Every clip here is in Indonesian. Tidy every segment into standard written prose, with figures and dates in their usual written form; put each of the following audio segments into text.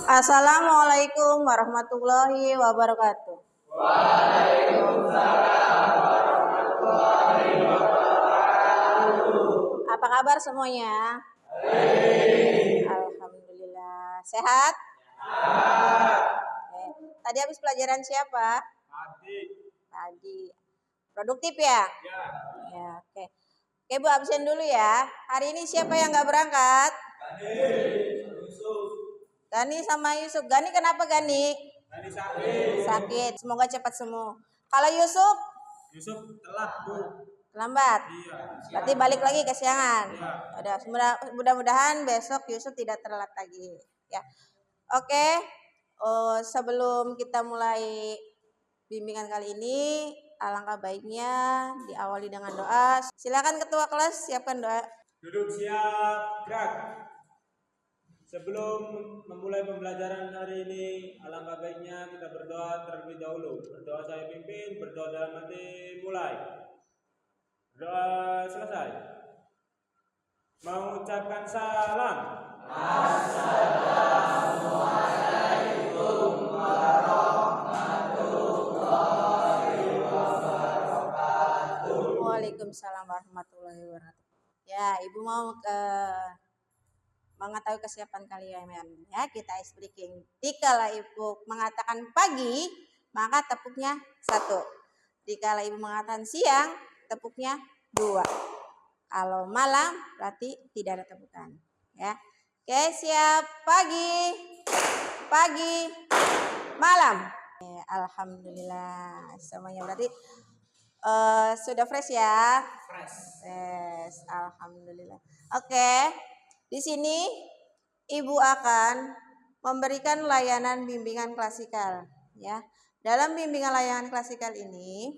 Assalamualaikum warahmatullahi wabarakatuh. Apa kabar semuanya? Alhamdulillah. Sehat? Oke. Tadi habis pelajaran siapa? Tadi. Produktif ya? Ya, oke. Oke Bu, absen dulu ya. Hari ini siapa yang nggak berangkat? Gani sama Yusuf. Gani kenapa Gani? Gani sakit. Sakit. Semoga cepat sembuh. Kalau Yusuf? Yusuf telat Bu. Lambat. Iya. Berarti balik lagi kesiangan. Iya. Udah, mudah-mudahan besok Yusuf tidak telat lagi. Ya. Oke. Sebelum kita mulai bimbingan kali ini, alangkah baiknya diawali dengan doa. Silakan ketua kelas siapkan doa. Duduk siap, gerak. Sebelum memulai pembelajaran hari ini, alangkah baiknya kita berdoa terlebih dahulu. Berdoa saya pimpin, berdoa dalam hati mulai. Doa selesai. Mengucapkan salam. Assalamualaikum warahmatullahi wabarakatuh. Waalaikumsalam warahmatullahi wabarakatuh. Ya, Ibu mau mengetahui kesiapan kalian ya, kita ice breaking. Dikala Ibu mengatakan pagi, maka tepuknya 1. Dikala Ibu mengatakan siang, tepuknya 2. Kalau malam berarti tidak ada tepukan ya. Oke, siap. Pagi, malam. Alhamdulillah semuanya berarti sudah fresh ya? Fresh. Alhamdulillah. Oke. Di sini Ibu akan memberikan layanan bimbingan klasikal ya. Dalam bimbingan layanan klasikal ini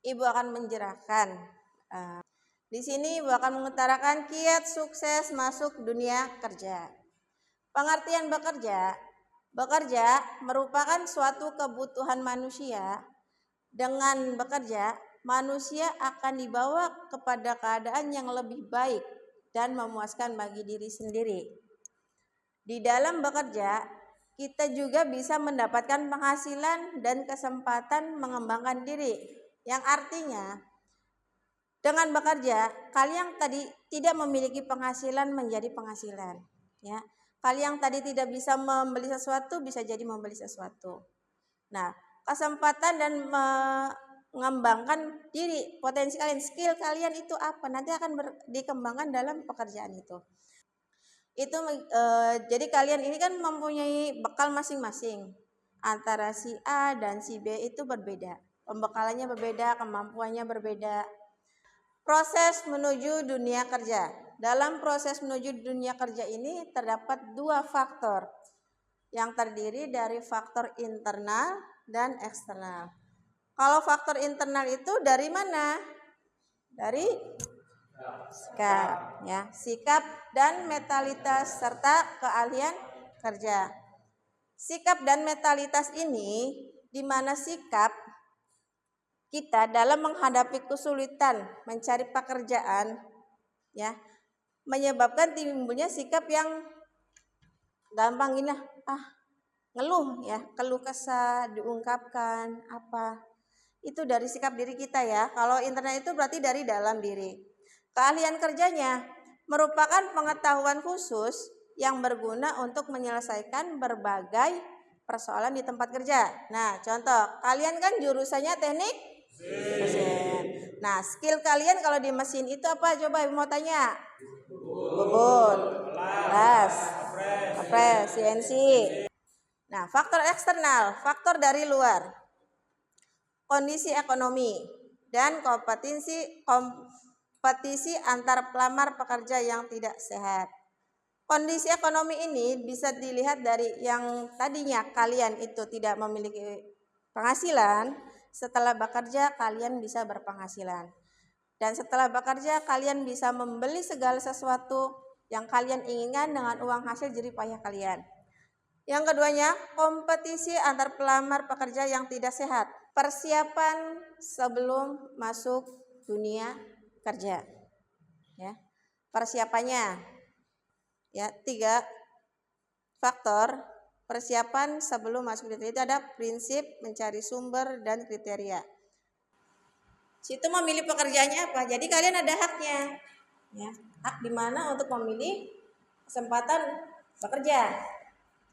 Ibu akan menjerahkan di sini Ibu akan mengutarakan kiat sukses masuk dunia kerja. Pengertian bekerja merupakan suatu kebutuhan manusia. Dengan bekerja, manusia akan dibawa kepada keadaan yang lebih baik dan memuaskan bagi diri sendiri. Di dalam bekerja, kita juga bisa mendapatkan penghasilan dan kesempatan mengembangkan diri. Yang artinya, dengan bekerja, kalian tadi tidak memiliki penghasilan menjadi penghasilan. Ya, kalian tadi tidak bisa membeli sesuatu, bisa jadi membeli sesuatu. Nah, kesempatan dan mengembangkan diri, potensi kalian, skill kalian itu apa? Nanti akan dikembangkan dalam pekerjaan itu. Jadi kalian ini kan mempunyai bekal masing-masing. Antara si A dan si B itu berbeda. Pembekalannya berbeda, kemampuannya berbeda. Proses menuju dunia kerja. Dalam proses menuju dunia kerja ini terdapat 2 faktor yang terdiri dari faktor internal dan eksternal. Kalau faktor internal itu dari mana? Dari sikap, ya, sikap dan mentalitas serta keahlian kerja. Sikap dan mentalitas ini di mana sikap kita dalam menghadapi kesulitan mencari pekerjaan, ya, menyebabkan timbulnya sikap yang gampang ini ngeluh ya, keluh kesah diungkapkan apa. Itu dari sikap diri kita ya. Kalau internal itu berarti dari dalam diri. Keahlian kerjanya merupakan pengetahuan khusus yang berguna untuk menyelesaikan berbagai persoalan di tempat kerja. Nah, contoh, kalian kan jurusannya teknik mesin. Nah, skill kalian kalau di mesin itu apa? Coba mau tanya. Bubut, las, apres, CNC. Nah, faktor eksternal, faktor dari luar. Kondisi ekonomi dan kompetisi antar pelamar pekerja yang tidak sehat. Kondisi ekonomi ini bisa dilihat dari yang tadinya kalian itu tidak memiliki penghasilan, setelah bekerja kalian bisa berpenghasilan. Dan setelah bekerja kalian bisa membeli segala sesuatu yang kalian inginkan dengan uang hasil jerih payah kalian. Yang keduanya, kompetisi antar pelamar pekerja yang tidak sehat. Persiapan sebelum masuk dunia kerja. Ya. Persiapannya ya 3 faktor persiapan sebelum masuk kriteria. Itu ada prinsip, mencari sumber, dan kriteria. Situ memilih pekerjaannya apa? Jadi kalian ada haknya, ya, hak di mana untuk memilih kesempatan bekerja.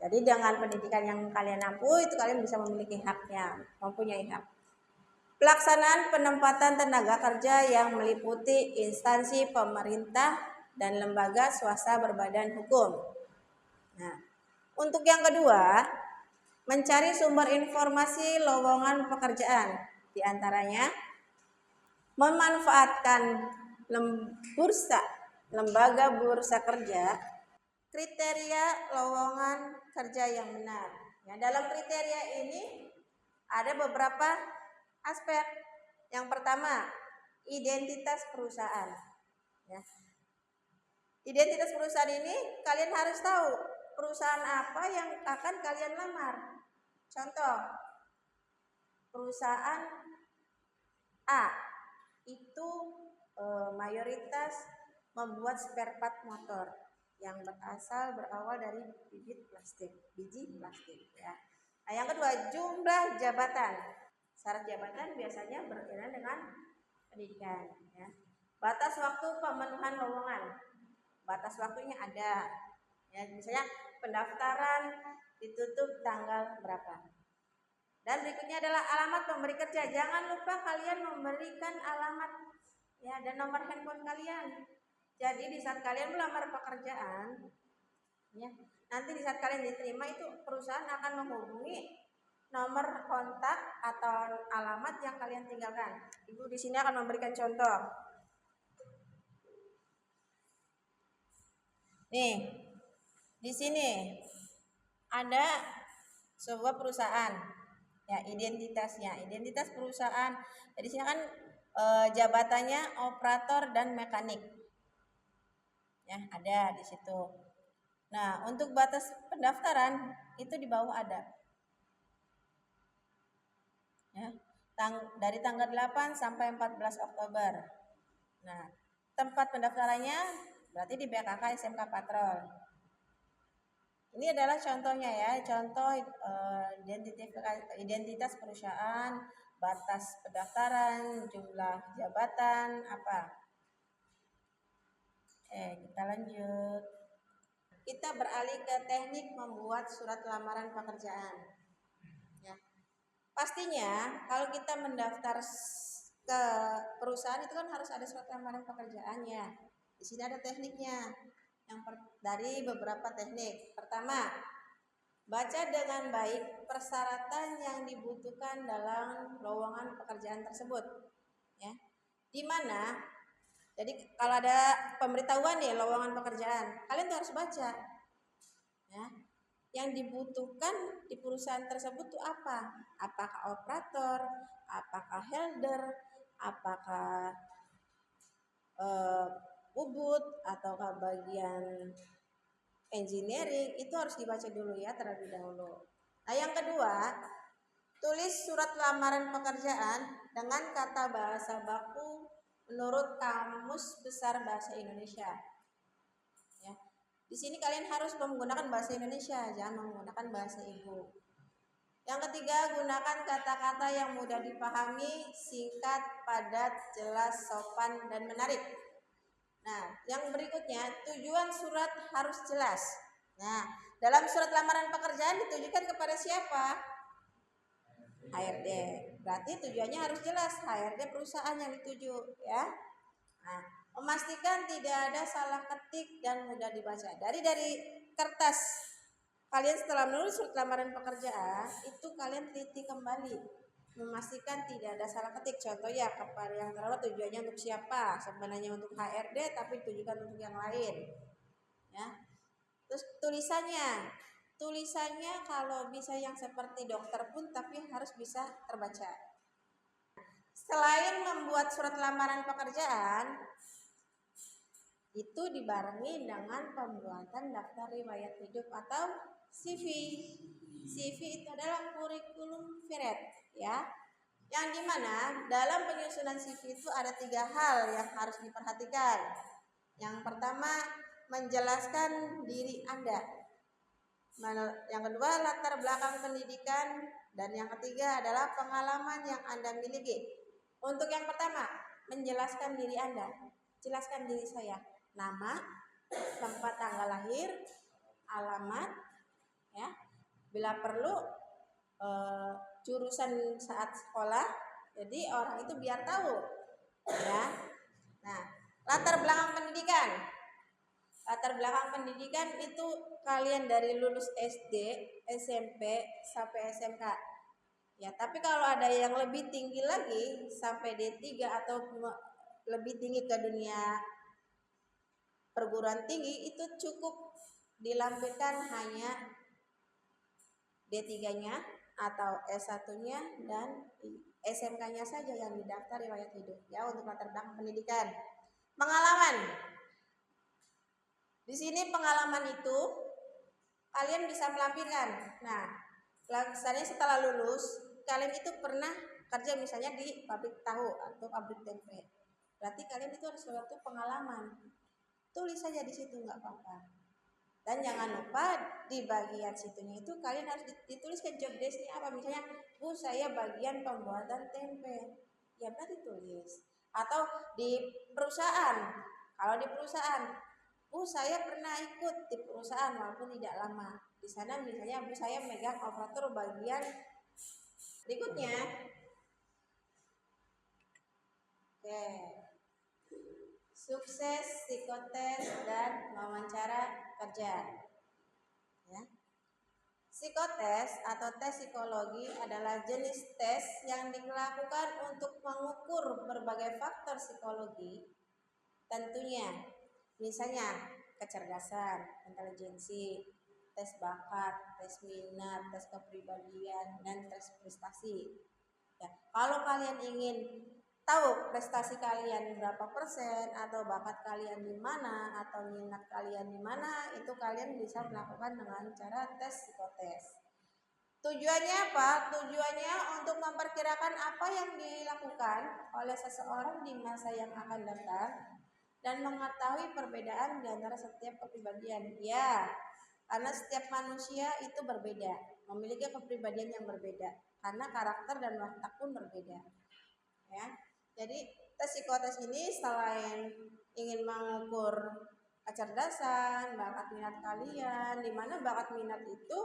Jadi dengan pendidikan yang kalian mampu itu kalian bisa memiliki haknya, mempunyai hak. Pelaksanaan penempatan tenaga kerja yang meliputi instansi pemerintah dan lembaga swasta berbadan hukum. Nah, untuk yang kedua, mencari sumber informasi lowongan pekerjaan, di antaranya memanfaatkan lembaga bursa kerja, kriteria lowongan kerja yang benar. Ya, dalam kriteria ini ada beberapa aspek. Yang pertama, identitas perusahaan. Ya. Identitas perusahaan ini kalian harus tahu perusahaan apa yang akan kalian lamar. Contoh, perusahaan A itu mayoritas membuat spare part motor yang berawal dari biji plastik, ya. Nah, yang kedua, jumlah jabatan. Syarat jabatan biasanya berkaitan dengan pendidikan, ya. Batas waktu pemenuhan lowongan. Batas waktunya ada. Ya, misalnya pendaftaran ditutup tanggal berapa. Dan berikutnya adalah alamat pemberi kerja. Jangan lupa kalian memberikan alamat, ya, dan nomor handphone kalian. Jadi di saat kalian melamar pekerjaan, ya, nanti di saat kalian diterima itu perusahaan akan menghubungi nomor kontak atau alamat yang kalian tinggalkan. Ibu di sini akan memberikan contoh. Nih, di sini ada sebuah perusahaan. Ya, identitas perusahaan. Jadi sini kan jabatannya operator dan mekanik. Ya, ada di situ. Nah, untuk batas pendaftaran itu di bawah ada. Ya, dari tanggal 8 sampai 14 Oktober. Nah, tempat pendaftarannya berarti di BKK SMK Patrol. Ini adalah contohnya, ya, contoh identitas perusahaan, batas pendaftaran, jumlah jabatan, apa. Kita lanjut. Kita beralih ke teknik membuat surat lamaran pekerjaan. Ya. Pastinya kalau kita mendaftar ke perusahaan itu kan harus ada surat lamaran pekerjaannya. Di sini ada tekniknya. Dari beberapa teknik. Pertama, baca dengan baik persyaratan yang dibutuhkan dalam lowongan pekerjaan tersebut. Ya. Di mana, jadi kalau ada pemberitahuan nih lowongan pekerjaan, kalian tuh harus baca. Ya. Yang dibutuhkan di perusahaan tersebut tuh apa? Apakah operator, apakah helder, apakah ubud, ataukah bagian engineering, itu harus dibaca dulu, ya, terlebih dahulu. Nah, yang kedua, tulis surat lamaran pekerjaan dengan kata bahasa baku menurut Kamus Besar Bahasa Indonesia. Ya. Di sini kalian harus menggunakan bahasa Indonesia, jangan menggunakan bahasa ibu. Yang ketiga, gunakan kata-kata yang mudah dipahami, singkat, padat, jelas, sopan, dan menarik. Nah, yang berikutnya, tujuan surat harus jelas. Nah, dalam surat lamaran pekerjaan ditujukan kepada siapa? HRD. Berarti tujuannya harus jelas, HRD perusahaan yang dituju, ya. Nah, memastikan tidak ada salah ketik dan mudah dibaca. Dari kertas kalian setelah menulis surat lamaran pekerjaan, itu kalian teliti kembali. Memastikan tidak ada salah ketik. Contoh, ya, kepada yang terlalu tujuannya untuk siapa? Sebenarnya untuk HRD tapi ditujukan untuk yang lain. Ya. Terus tulisannya kalau bisa yang seperti dokter pun tapi harus bisa terbaca. Selain membuat surat lamaran pekerjaan, itu dibarengi dengan pembuatan daftar riwayat hidup atau CV. CV itu adalah kurikulum vitae, ya, yang dimana dalam penyusunan CV itu ada 3 hal yang harus diperhatikan. Yang pertama, menjelaskan diri Anda. Yang kedua, latar belakang pendidikan. Dan yang ketiga adalah pengalaman yang Anda miliki. Untuk yang pertama, menjelaskan diri Anda. Jelaskan diri saya. Nama, tempat tanggal lahir, alamat, ya. Bila perlu jurusan saat sekolah. Jadi orang itu biar tahu, ya. Nah, latar belakang pendidikan. Latar belakang pendidikan itu kalian dari lulus SD, SMP sampai SMK. Ya, tapi kalau ada yang lebih tinggi lagi sampai D3 atau lebih tinggi ke dunia perguruan tinggi, itu cukup dilampirkan hanya D3-nya atau S1-nya dan SMK-nya saja yang didaftar riwayat hidup, ya, untuk latar belakang pendidikan. Pengalaman. Di sini pengalaman itu kalian bisa melampirkan. Nah, misalnya setelah lulus, kalian itu pernah kerja misalnya di pabrik tahu atau pabrik tempe. Berarti kalian itu ada suatu pengalaman. Tulis saja di situ, nggak apa-apa. Dan jangan lupa di bagian situnya itu kalian harus dituliskan job desk-nya apa. Misalnya, Bu, saya bagian pembuatan tempe. Ya berarti tulis. Atau di perusahaan. Kalau di perusahaan, Bu, saya pernah ikut di perusahaan walaupun tidak lama. Di sana misalnya, Bu, saya megang operator bagian berikutnya. Oke. Sukses psikotes dan wawancara kerja. Ya. Psikotes atau tes psikologi adalah jenis tes yang dilakukan untuk mengukur berbagai faktor psikologi. Tentunya, misalnya kecerdasan, intelijensi, tes bakat, tes minat, tes kepribadian, dan tes prestasi. Ya, kalau kalian ingin tahu prestasi kalian berapa persen atau bakat kalian di mana atau minat kalian di mana, itu kalian bisa melakukan dengan cara tes psikotes. Tujuannya apa? Tujuannya untuk memperkirakan apa yang dilakukan oleh seseorang di masa yang akan datang dan mengetahui perbedaan di antara setiap kepribadian. Ya, karena setiap manusia itu berbeda, memiliki kepribadian yang berbeda, karena karakter dan watak pun berbeda. Ya. Jadi tes psikotes ini selain ingin mengukur kecerdasan, bakat minat kalian, di mana bakat minat itu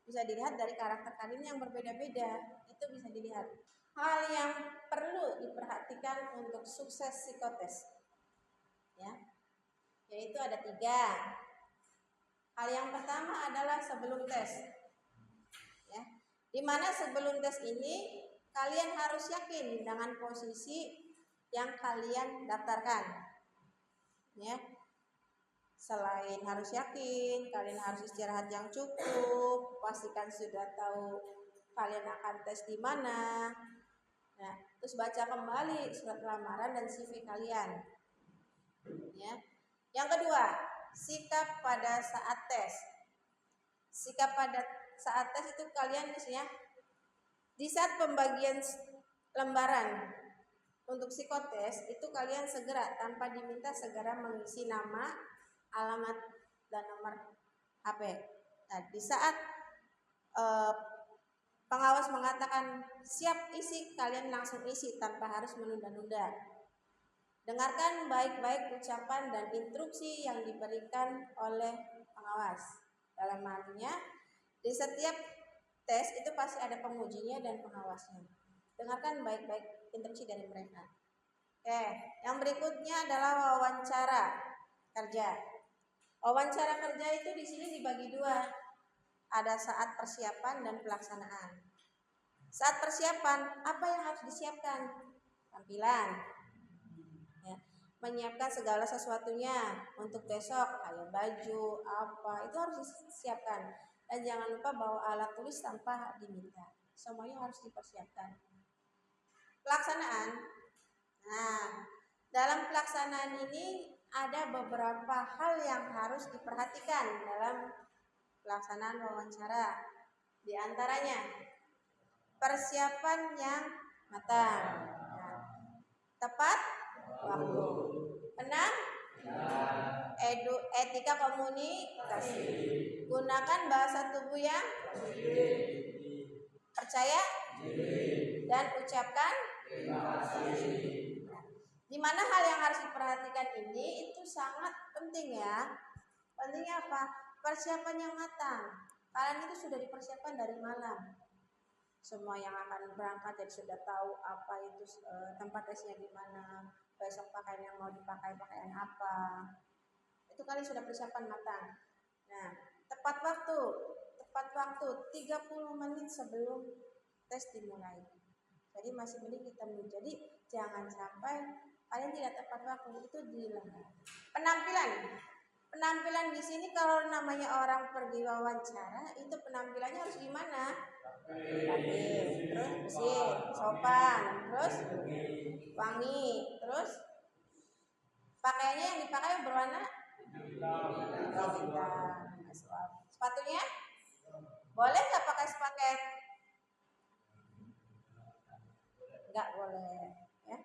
bisa dilihat dari karakter kalian yang berbeda-beda, itu bisa dilihat. Hal yang perlu diperhatikan untuk sukses psikotes, ya, yaitu ada 3. Hal yang pertama adalah sebelum tes, ya, di mana sebelum tes ini kalian harus yakin dengan posisi yang kalian daftarkan, ya. Selain harus yakin, kalian harus istirahat yang cukup, pastikan sudah tahu kalian akan tes di mana. Nah, terus baca kembali surat lamaran dan CV kalian, ya. Yang kedua, sikap pada saat tes. Sikap pada saat tes itu kalian misalnya di saat pembagian lembaran untuk psikotes itu kalian segera tanpa diminta segera mengisi nama, alamat, dan nomor HP. Nah, di saat pengawas mengatakan siap isi, kalian langsung isi tanpa harus menunda-nunda. Dengarkan baik-baik ucapan dan instruksi yang diberikan oleh pengawas. Dalam artinya, di setiap tes itu pasti ada pengujinya dan pengawasnya. Dengarkan baik-baik instruksi dari mereka. Oke, yang berikutnya adalah wawancara kerja. Wawancara kerja itu di sini dibagi 2. Ada saat persiapan dan pelaksanaan. Saat persiapan, apa yang harus disiapkan? Tampilan. Ya, menyiapkan segala sesuatunya untuk besok, kayak baju, apa, itu harus disiapkan. Dan jangan lupa bawa alat tulis tanpa diminta. Semuanya harus dipersiapkan. Pelaksanaan. Nah, dalam pelaksanaan ini ada beberapa hal yang harus diperhatikan dalam pelaksanaan wawancara. Di antaranya, persiapan yang matang. Nah, tepat waktu, tenang, Etika komunikasi. Gunakan bahasa tubuh yang percaya dan ucapkan. Di mana hal yang harus diperhatikan ini itu sangat penting ya. Pentingnya apa? Persiapan yang matang. Kalian itu sudah dipersiapkan dari malam. Semua yang akan berangkat jadi sudah tahu apa itu tempat tesnya di mana, besok pakaian yang mau dipakai pakaian apa. Itu kalian sudah persiapan matang. Nah, tepat waktu 30 menit sebelum tes dimulai. Jadi masih mending kita menunggu. Jadi jangan sampai kalian tidak tepat waktu, itu dilanggar. Penampilan di sini kalau namanya orang pergi wawancara, itu penampilannya harus gimana? Rapi, terus bersih, sopan, terus wangi, terus pakaiannya yang dipakai berwarna hitam. Sepatunya boleh nggak pakai spaket? Nggak boleh ya.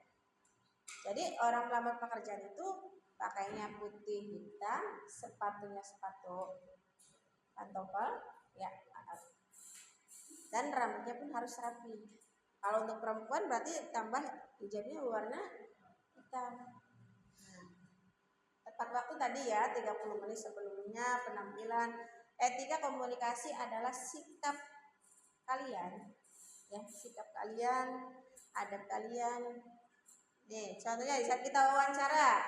Jadi orang pelamar pekerjaan itu pakainya putih hitam, sepatunya sepatu pantofel ya, dan rambutnya pun harus rapi. Kalau untuk perempuan berarti tambah hijabnya warna hitam. Nah, tepat waktu tadi ya 30 menit sebelumnya penampilan. Etika komunikasi adalah sikap kalian ya, sikap kalian, adab kalian. Nih, contohnya saat kita wawancara,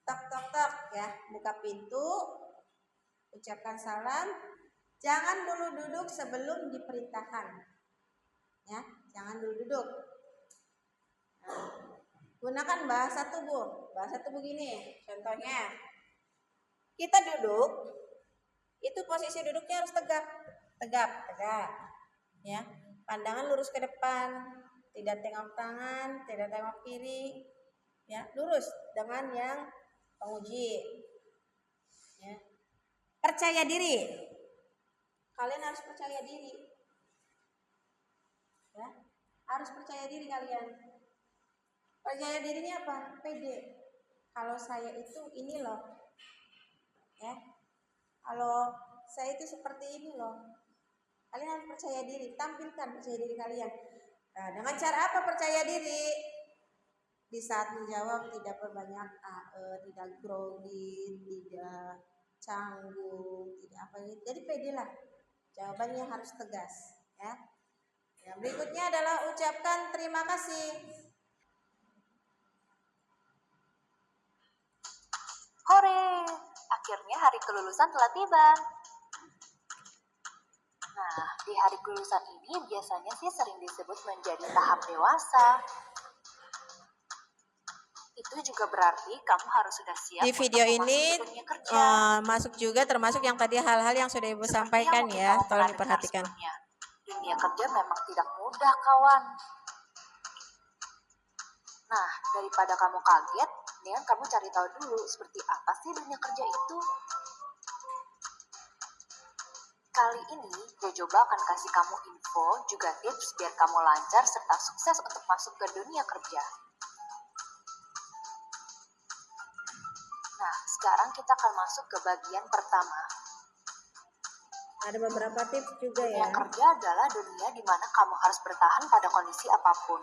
tok tok tok ya, buka pintu, ucapkan salam, jangan dulu duduk sebelum diperintahkan. Ya, jangan dulu duduk. Nah, gunakan bahasa tubuh. Bahasa tubuh gini, contohnya. Kita duduk, itu posisi duduknya harus tegap. Ya. Pandangan lurus ke depan, tidak tengok kanan, tidak tengok kiri. Ya, lurus dengan yang penguji. Ya. Percaya diri. Kalian harus percaya diri. Ya, harus percaya diri kalian. Percaya dirinya apa? Pede. Kalau saya itu ini loh. Ya. Kalau saya itu seperti ini loh. Kalian harus percaya diri, tampilkan percaya diri kalian. Nah, dengan cara apa percaya diri? Di saat menjawab tidak berbanyak tidak grogi, tidak canggung, tidak apa gitu. Jadi pede lah. Jawabannya harus tegas, ya. Yang berikutnya adalah ucapkan terima kasih. Hore, akhirnya hari kelulusan telah tiba. Nah, di hari kelulusan ini biasanya sih sering disebut menjadi tahap dewasa. Itu juga berarti kamu harus sudah siap Di video untuk ini memasuki dunia kerja. masuk juga termasuk yang tadi hal-hal yang sudah Ibu Seperti sampaikan yang ya, kamu tolong pernah dengar diperhatikan. sebelumnya. Dunia kerja memang tidak mudah, kawan. Nah, daripada kamu kaget, mendingan kamu cari tahu dulu seperti apa sih dunia kerja itu. Kali ini, Jojoba akan kasih kamu info, juga tips biar kamu lancar serta sukses untuk masuk ke dunia kerja. Nah, sekarang kita akan masuk ke bagian pertama. Ada beberapa tips juga Dunia ya. kerja adalah dunia di mana kamu harus bertahan pada kondisi apapun.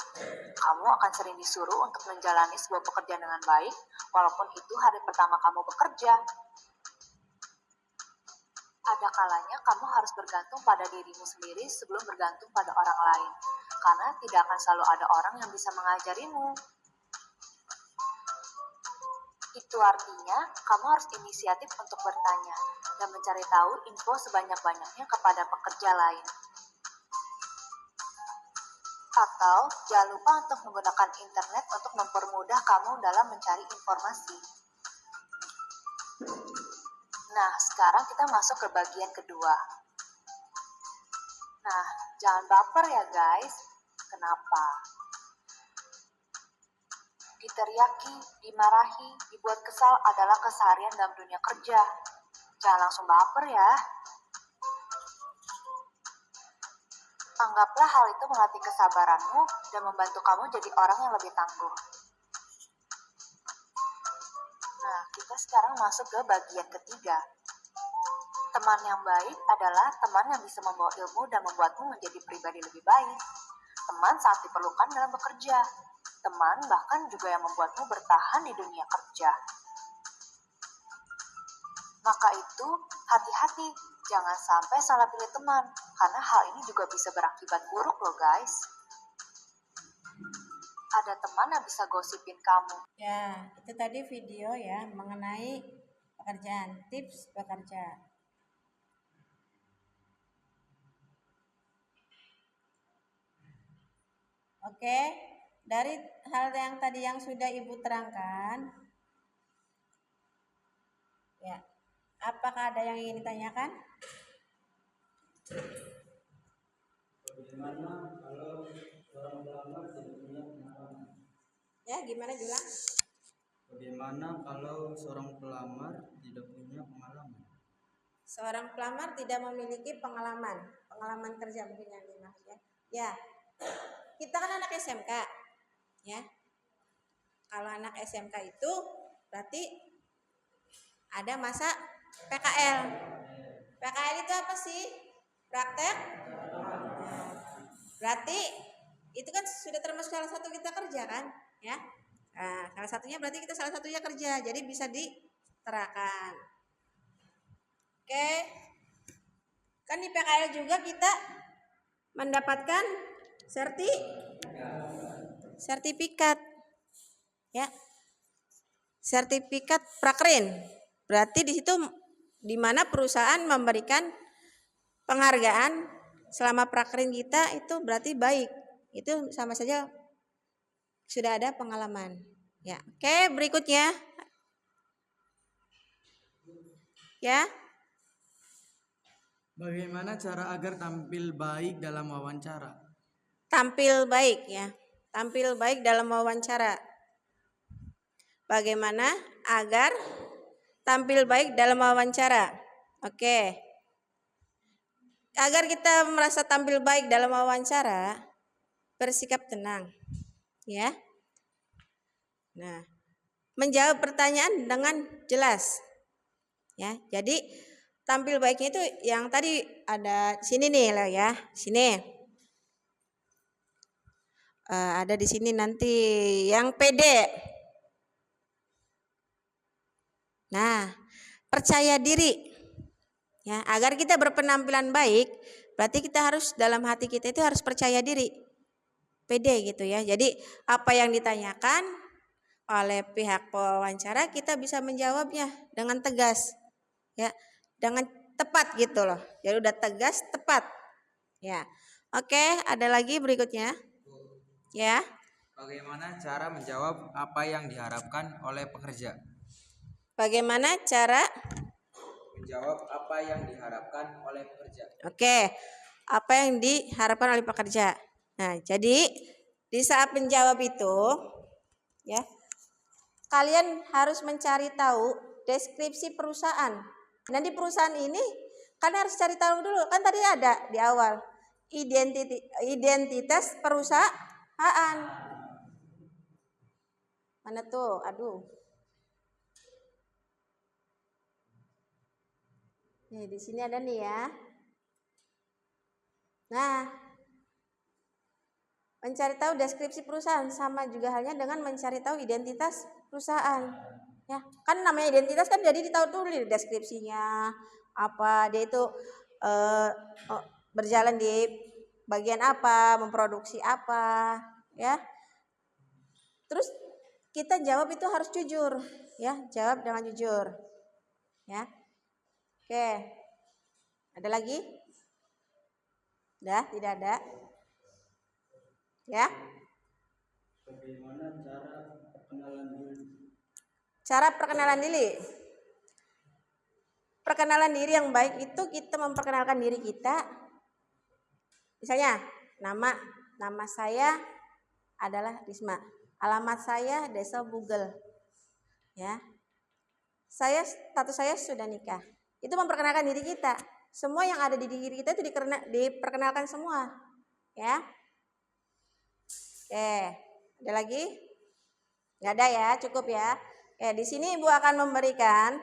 Kamu akan sering disuruh untuk menjalani sebuah pekerjaan dengan baik, walaupun itu hari pertama kamu bekerja. Ada kalanya kamu harus bergantung pada dirimu sendiri sebelum bergantung pada orang lain, karena tidak akan selalu ada orang yang bisa mengajarimu. Itu artinya kamu harus inisiatif untuk bertanya dan mencari tahu info sebanyak-banyaknya kepada pekerja lain. Atau jangan lupa untuk menggunakan internet untuk mempermudah kamu dalam mencari informasi. Nah, sekarang kita masuk ke bagian kedua. Nah, jangan baper ya guys. Kenapa? Diteriaki, dimarahi, dibuat kesal adalah keseharian dalam dunia kerja. Jangan langsung baper ya. Anggaplah hal itu melatih kesabaranmu dan membantu kamu jadi orang yang lebih tangguh. Nah, kita Sekarang masuk ke bagian ketiga. Teman yang baik adalah teman yang bisa membawa ilmu dan membuatmu menjadi pribadi lebih baik. Teman saat diperlukan dalam bekerja. Teman bahkan juga yang membuatmu bertahan di dunia kerja. Maka itu, hati-hati, jangan sampai salah pilih teman, karena hal ini juga bisa berakibat buruk loh guys. Ada teman yang bisa gosipin kamu. Ya, itu tadi video ya mengenai pekerjaan, tips bekerja. Oke, dari hal yang tadi yang sudah Ibu terangkan, ya, apakah ada yang ingin ditanyakan? Bagaimana kalau seorang pelamar tidak punya pengalaman? Ya, gimana Julang? Bagaimana kalau seorang pelamar tidak punya pengalaman? Seorang pelamar tidak memiliki pengalaman kerja mungkin yang dimaksud ya. Ya, kita kan anak SMK, ya. Kalau anak SMK itu berarti ada masa PKL. PKL itu apa sih? Praktek? Berarti itu kan sudah termasuk salah satu kita kerja kan, ya. Nah, salah satunya berarti kita salah satunya kerja, jadi bisa diterakan. Oke, kan di PKL juga kita mendapatkan sertifikat, ya, sertifikat prakrin. Berarti di situ di mana perusahaan memberikan penghargaan selama prakrin kita itu berarti baik. Itu sama saja sudah ada pengalaman. Ya, oke, berikutnya. Ya. Bagaimana cara agar tampil baik dalam wawancara? Tampil baik ya. Tampil baik dalam wawancara. Bagaimana agar tampil baik dalam wawancara? Oke. Agar kita merasa tampil baik dalam wawancara, bersikap tenang. Ya. Nah, menjawab pertanyaan dengan jelas. Ya, jadi tampil baiknya itu yang tadi ada sini nih lah ya, sini. Ada di sini nanti yang pede. Nah, percaya diri. Ya, agar kita berpenampilan baik, berarti kita harus dalam hati kita itu harus percaya diri. Pede gitu ya. Jadi apa yang ditanyakan oleh pihak pewawancara kita bisa menjawabnya dengan tegas. Ya, dengan tepat gitu loh. Jadi udah tegas, tepat. Ya. Oke, ada lagi berikutnya. Ya. Bagaimana cara menjawab apa yang diharapkan oleh pekerja? Bagaimana cara Menjawab apa yang diharapkan oleh pekerja. Oke, apa yang diharapkan oleh pekerja. Nah, jadi di saat menjawab itu, ya, kalian harus mencari tahu deskripsi perusahaan. Dan di perusahaan ini, kan harus cari tahu dulu. Kan tadi ada di awal identitas perusahaan. Mana tuh? Aduh. Nih, di sini ada nih ya. Nah, mencari tahu deskripsi perusahaan sama juga halnya dengan mencari tahu identitas perusahaan. Ya, kan namanya identitas kan jadi ditahu dulu deskripsinya apa, dia itu berjalan di bagian apa, memproduksi apa, ya. Terus kita jawab itu harus jujur, ya, jawab dengan jujur. Ya. Oke. Ada lagi? Udah, tidak ada. Ya. Bagaimana cara perkenalan diri? Cara perkenalan diri. Perkenalan diri yang baik itu kita memperkenalkan diri kita. Misalnya, nama saya adalah Risma. Alamat saya Desa Bugel. Ya. Status saya sudah nikah. Itu memperkenalkan diri kita. Semua yang ada di diri kita itu diperkenalkan semua. Ya. Oke, ada lagi? Nggak ada ya, cukup ya. Oke, di sini Ibu akan memberikan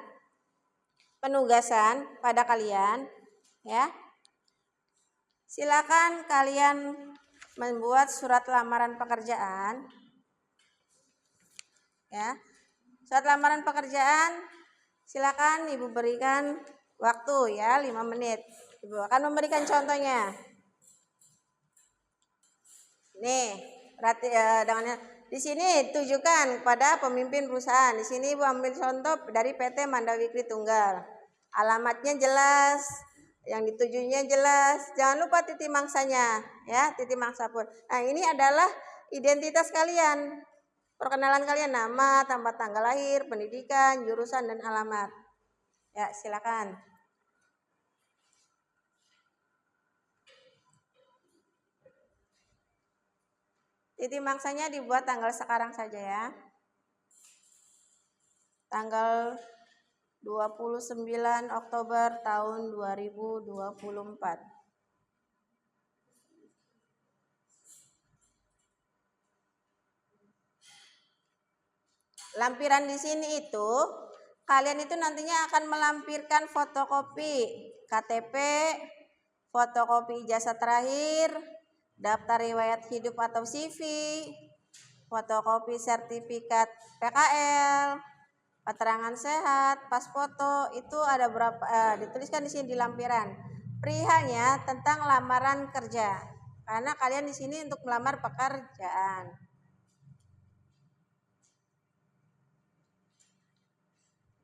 penugasan pada kalian, ya. Silakan kalian membuat surat lamaran pekerjaan, ya. Surat lamaran pekerjaan, silakan Ibu berikan waktu ya 5 menit. Ibu akan memberikan contohnya. Nih, berarti di sini tujukan kepada pemimpin perusahaan. Di sini Ibu ambil contoh dari PT Mandawikri Tunggal. Alamatnya jelas, yang ditujunya jelas. Jangan lupa titik mangsanya, ya, titik mangsa pun. Nah, ini adalah identitas kalian. Perkenalan kalian, nama, tempat tanggal lahir, pendidikan, jurusan dan alamat. Ya, silakan. Titik mangsanya dibuat tanggal sekarang saja ya. Tanggal 29 Oktober tahun 2024. Lampiran di sini itu kalian itu nantinya akan melampirkan fotokopi KTP, fotokopi ijazah terakhir, daftar riwayat hidup atau CV, fotokopi sertifikat PKL, keterangan sehat, pas foto. Itu ada berapa dituliskan di sini di lampiran. Perihalnya tentang lamaran kerja. Karena kalian di sini untuk melamar pekerjaan.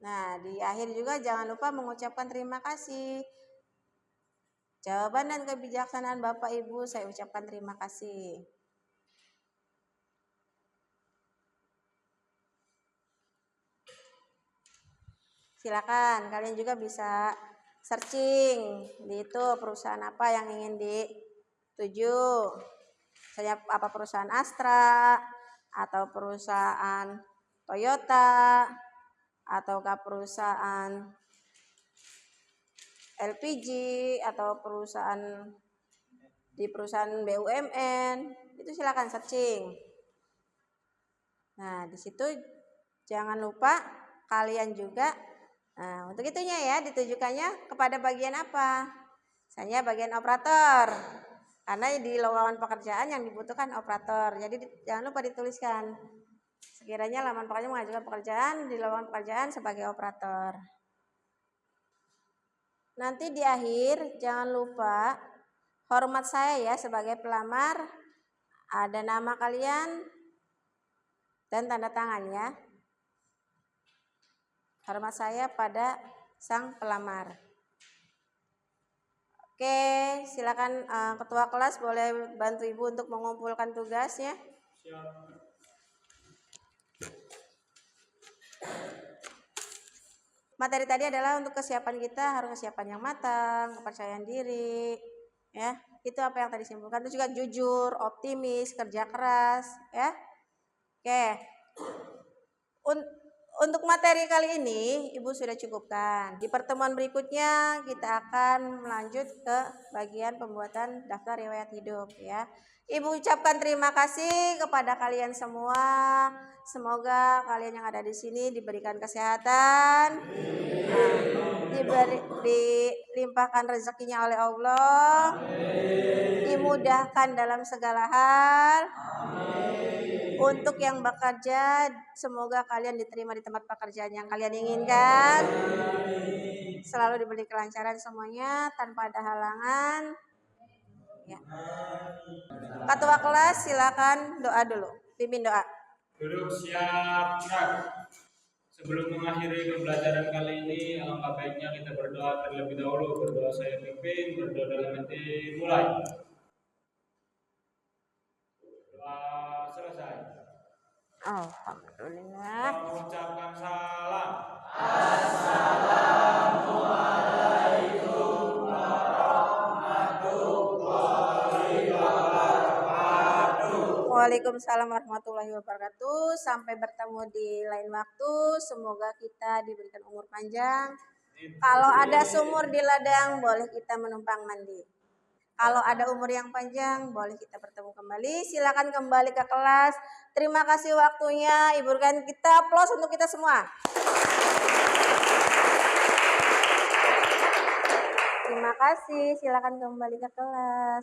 Nah, di akhir juga jangan lupa mengucapkan terima kasih. Jawaban dan kebijaksanaan Bapak Ibu saya ucapkan terima kasih. Silakan kalian juga bisa searching di itu perusahaan apa yang ingin dituju. Misalnya apa perusahaan Astra atau perusahaan Toyota ataukah perusahaan LPG atau perusahaan BUMN, itu silakan searching. Nah, di situ jangan lupa kalian juga, nah untuk itunya ya ditujukannya kepada bagian apa? Misalnya bagian operator, karena di lowongan pekerjaan yang dibutuhkan operator. Jadi jangan lupa dituliskan sekiranya lamaran pekerjaan mengajukan pekerjaan di lowongan pekerjaan sebagai operator. Nanti di akhir jangan lupa hormat saya ya sebagai pelamar, ada nama kalian dan tanda tangan ya. Hormat saya pada sang pelamar. Oke, silakan ketua kelas boleh bantu Ibu untuk mengumpulkan tugasnya. Siap. Materi tadi adalah untuk kesiapan kita, harus kesiapan yang matang, kepercayaan diri, ya. Itu apa yang tadi simpulkan. Itu juga jujur, optimis, kerja keras, ya. Oke. Untuk materi kali ini Ibu sudah cukupkan. Di pertemuan berikutnya kita akan melanjut ke bagian pembuatan daftar riwayat hidup ya. Ibu ucapkan terima kasih kepada kalian semua. Semoga kalian yang ada di sini diberikan kesehatan, dilimpahkan rezekinya oleh Allah, dimudahkan dalam segala hal. Untuk yang bekerja, semoga kalian diterima di tempat pekerjaan yang kalian inginkan. Selalu diberi kelancaran semuanya tanpa ada halangan. Ya. Ketua kelas silakan doa dulu. Pimpin doa. Duduk siap gerak. Sebelum mengakhiri pembelajaran kali ini, alangkah baiknya kita berdoa terlebih dahulu. Berdoa saya pimpin, berdoa dalam hati mulai. Doa selesai. Alhamdulillah. Mengucapkan salam. Waalaikumsalam warahmatullahi wabarakatuh. Sampai bertemu di lain waktu. Semoga kita diberikan umur panjang. Kalau ada sumur di ladang, boleh kita menumpang mandi. Kalau ada umur yang panjang, boleh kita bertemu kembali. Silakan kembali ke kelas. Terima kasih waktunya. Ibu rekan kita aplaus untuk kita semua. Terima kasih. Silakan kembali ke kelas.